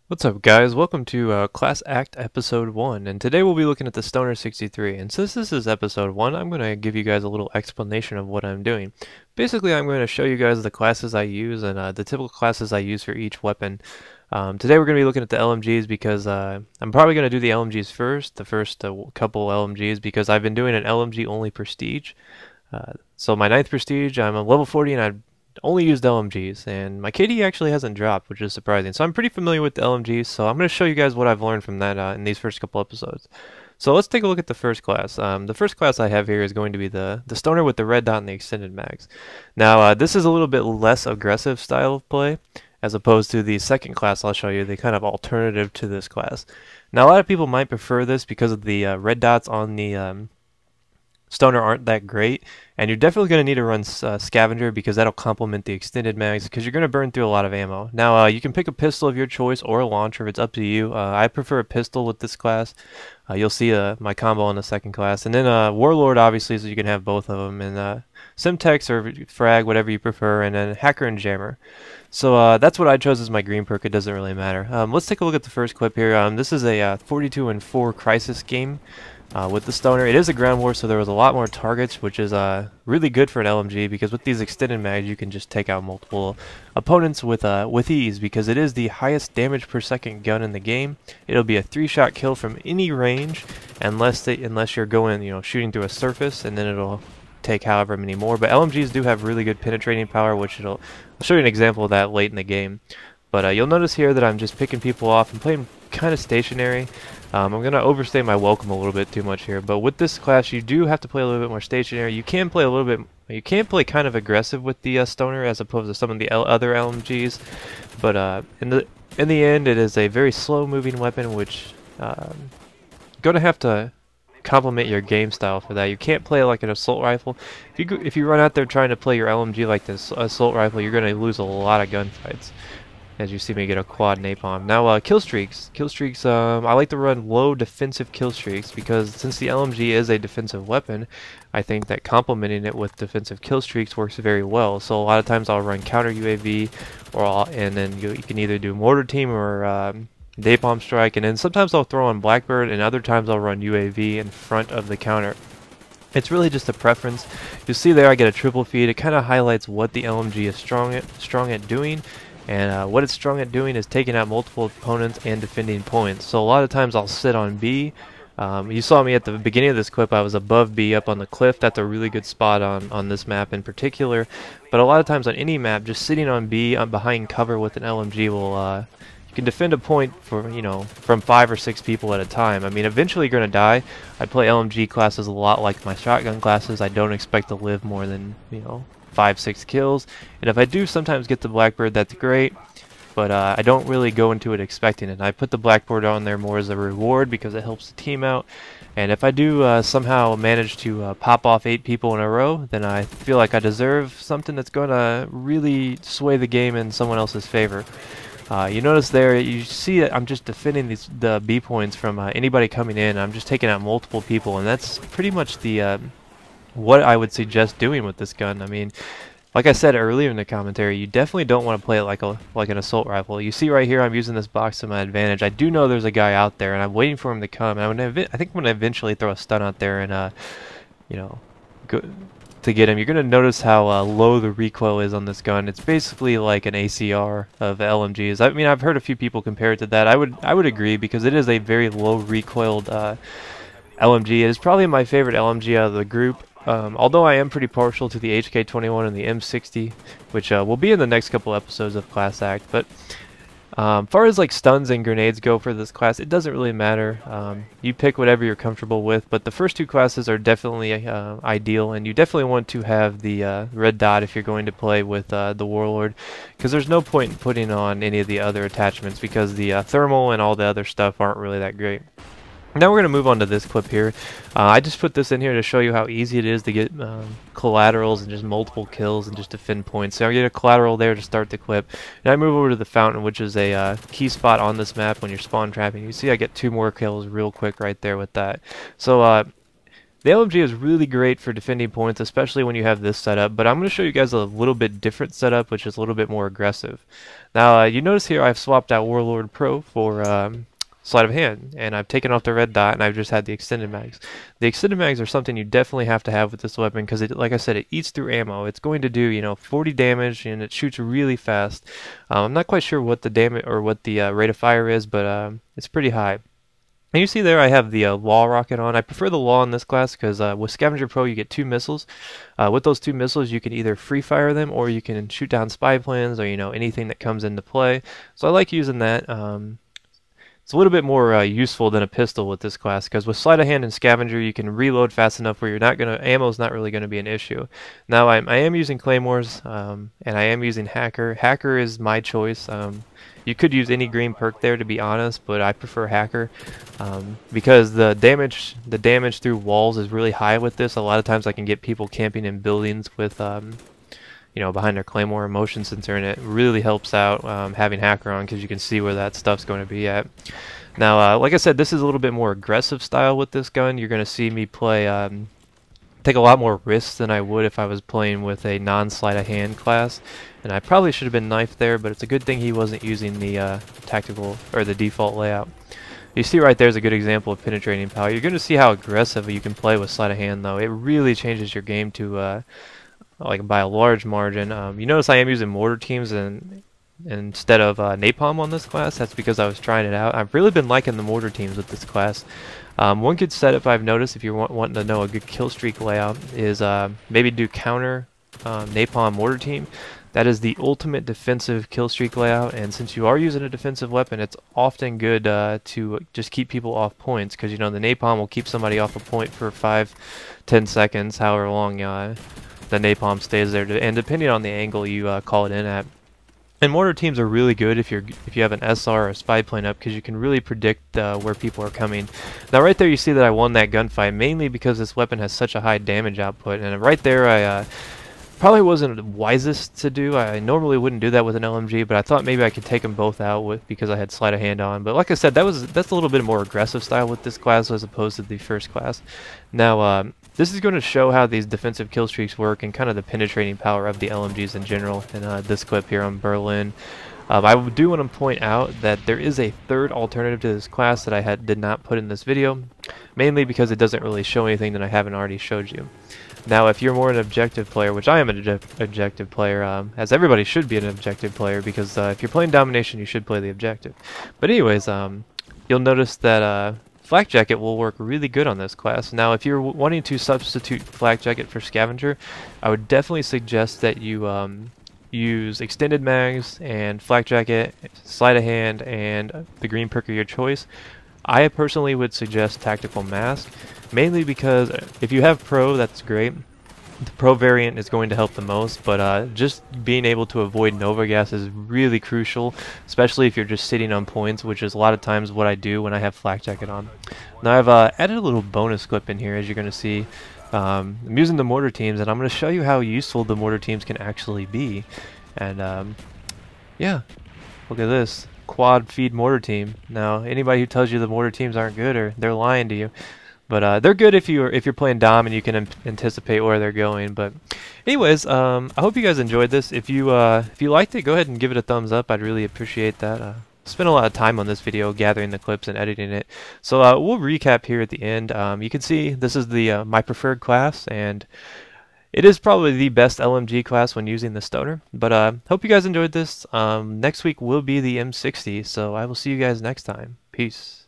What's up guys, welcome to Class Act Episode 1, and today we'll be looking at the Stoner 63, and since this is Episode 1, I'm going to give you guys a little explanation of what I'm doing. Basically, I'm going to show you guys the classes I use and the typical classes I use for each weapon. Today we're going to be looking at the LMGs because I'm probably going to do the LMGs first, the first couple LMGs, because I've been doing an LMG only prestige. So my 9th prestige, I'm a level 40 and I only used LMGs, and my KD actually hasn't dropped, which is surprising. So I'm pretty familiar with the LMGs, so I'm going to show you guys what I've learned from that in these first couple episodes. So let's take a look at the first class. The first class I have here is going to be the Stoner with the red dot and the extended mags. Now this is a little bit less aggressive style of play, as opposed to the second class I'll show you, the kind of alternative to this class. Now a lot of people might prefer this because of the red dots on the Stoner aren't that great, and you're definitely going to need to run Scavenger because that'll complement the extended mags because you're going to burn through a lot of ammo. Now you can pick a pistol of your choice or a launcher, it's up to you. I prefer a pistol with this class. You'll see my combo in the second class, and then Warlord obviously, so you can have both of them, and Semtex or Frag, whatever you prefer, and then Hacker and Jammer. So that's what I chose as my green perk. It doesn't really matter. Let's take a look at the first clip here. This is a 42 and 4 Crisis game. With the Stoner, it is a ground war, so there was a lot more targets, which is really good for an LMG because with these extended mags, you can just take out multiple opponents with ease because it is the highest damage per second gun in the game. It'll be a 3-shot kill from any range, unless you're going, shooting through a surface, and then it'll take however many more. But LMGs do have really good penetrating power, which I'll show you an example of that late in the game. But you'll notice here that I'm just picking people off and playing kind of stationary. I'm going to overstay my welcome a little bit too much here, but with this class you do have to play a little bit more stationary. You can play kind of aggressive with the Stoner as opposed to some of the other LMGs, but in the end it is a very slow moving weapon, which you're going to have to complement your game style for that. You can't play like an assault rifle. If you run out there trying to play your LMG like this assault rifle, you're going to lose a lot of gunfights. As you see me get a quad napalm. Now kill streaks. I like to run low defensive kill streaks because since the LMG is a defensive weapon, I think that complementing it with defensive kill streaks works very well. So a lot of times I'll run counter UAV, and then you can either do mortar team or napalm strike, and then sometimes I'll throw on Blackbird, and other times I'll run UAV in front of the counter. It's really just a preference. You'll see there I get a triple feed. It kind of highlights what the LMG is strong at doing. And what it's strong at doing is taking out multiple opponents and defending points. So a lot of times I'll sit on B. You saw me at the beginning of this clip, I was above B up on the cliff. That's a really good spot on this map in particular. But a lot of times on any map, just sitting on B behind cover with an LMG will... you can defend a point for, from 5 or 6 people at a time. I mean, eventually you're going to die. I play LMG classes a lot like my shotgun classes. I don't expect to live more than, 5-6 kills, and if I do sometimes get the Blackbird, that's great, but I don't really go into it expecting it. I put the Blackbird on there more as a reward because it helps the team out, and if I do somehow manage to pop off 8 people in a row, then I feel like I deserve something that's going to really sway the game in someone else's favor. You notice there, you see that I'm just defending the B points from anybody coming in. I'm just taking out multiple people, and that's pretty much the what I would suggest doing with this gun. I mean, like I said earlier in the commentary, you definitely don't want to play it like an assault rifle. You see right here, I'm using this box to my advantage. I do know there's a guy out there, and I'm waiting for him to come. And I think I'm going to eventually throw a stun out there and, go to get him. You're going to notice how low the recoil is on this gun. It's basically like an ACR of LMGs. I mean, I've heard a few people compare it to that. I would agree because it is a very low recoiled LMG. It is probably my favorite LMG out of the group. Although I am pretty partial to the HK21 and the M60, which will be in the next couple episodes of Class Act, but far as like stuns and grenades go for this class, it doesn't really matter. You pick whatever you're comfortable with, but the first 2 classes are definitely ideal, and you definitely want to have the red dot if you're going to play with the Warlord, because there's no point in putting on any of the other attachments because the thermal and all the other stuff aren't really that great. Now we're going to move on to this clip here. I just put this in here to show you how easy it is to get collaterals and just multiple kills and just defend points. So I get a collateral there to start the clip. And I move over to the fountain, which is a key spot on this map when you're spawn trapping. You see I get 2 more kills real quick right there with that. So The LMG is really great for defending points, especially when you have this setup, but I'm going to show you guys a little bit different setup, which is a little bit more aggressive. Now, you notice here I've swapped out Warlord Pro for Sleight of Hand, and I've taken off the red dot, and I've just had the extended mags. The extended mags are something you definitely have to have with this weapon, because like I said, it eats through ammo. It's going to do, you know, 40 damage, and it shoots really fast. I'm not quite sure what the damage or what the rate of fire is, but it's pretty high. And you see there I have the wall rocket on. I prefer the wall in this class because with Scavenger Pro you get 2 missiles. With those 2 missiles you can either free fire them or you can shoot down spy planes or, you know, anything that comes into play. So I like using that. It's a little bit more useful than a pistol with this class, because with Sleight of Hand and Scavenger you can reload fast enough where you're not gonna, ammo's not really gonna be an issue. Now I am using Claymores and I am using Hacker. Hacker is my choice. You could use any green perk there, to be honest, but I prefer Hacker because the damage through walls is really high with this. A lot of times I can get people camping in buildings with you know, behind their Claymore and motion sensor, and it really helps out having Hacker on, because you can see where that stuff's going to be at. Now, like I said, this is a little bit more aggressive style with this gun. You're going to see me play take a lot more risks than I would if I was playing with a non-sleight of hand class, and I probably should have been knifed there, but it's a good thing he wasn't using the tactical or the default layout. You see right there is a good example of penetrating power. You're going to see how aggressive you can play with sleight of hand, though. It really changes your game to like by a large margin. You notice I am using mortar teams instead of napalm on this class. That's because I was trying it out. I've really been liking the mortar teams with this class. One good setup I've noticed, if you're wanting to know a good kill streak layout, is maybe do counter napalm mortar team. That is the ultimate defensive kill streak layout, and since you are using a defensive weapon, it's often good to just keep people off points, because, you know, the napalm will keep somebody off a point for 5-10 seconds, however long the napalm stays there, and depending on the angle you call it in at. And mortar teams are really good if you have an SR or a spy plane up, because you can really predict where people are coming. Now right there you see that I won that gunfight mainly because this weapon has such a high damage output, and right there I probably wasn't the wisest to do. I normally wouldn't do that with an LMG, but I thought maybe I could take them both out because I had sleight of hand on. But like I said, that's a little bit more aggressive style with this class as opposed to the first class. Now this is going to show how these defensive kill streaks work and kind of the penetrating power of the LMGs in general in this clip here on Berlin. I do want to point out that there is a third alternative to this class that I did not put in this video, mainly because it doesn't really show anything that I haven't already showed you. Now, if you're more an objective player, which I am an objective player, as everybody should be an objective player, because if you're playing domination, you should play the objective. But anyways, you'll notice that Flak Jacket will work really good on this class. Now, if you're wanting to substitute Flak Jacket for Scavenger, I would definitely suggest that you use extended mags and Flak Jacket, sleight of hand, and the green perk of your choice. I personally would suggest Tactical Mask, mainly because if you have Pro, that's great. The Pro variant is going to help the most, but just being able to avoid Nova Gas is really crucial, especially if you're just sitting on points, which is a lot of times what I do when I have Flak Jacket on. Now I've added a little bonus clip in here, as you're going to see. I'm using the mortar teams, and I'm going to show you how useful the mortar teams can actually be. And yeah, look at this. Quad feed mortar team. Now anybody who tells you the mortar teams aren't good, or they're lying to you. But they're good if you're playing Dom and you can anticipate where they're going. But anyways, I hope you guys enjoyed this. If you liked it, go ahead and give it a thumbs up. I'd really appreciate that. Spent a lot of time on this video gathering the clips and editing it. So we'll recap here at the end. You can see this is the my preferred class, and it is probably the best LMG class when using the Stoner. But hope you guys enjoyed this. Next week will be the M60, so I will see you guys next time. Peace.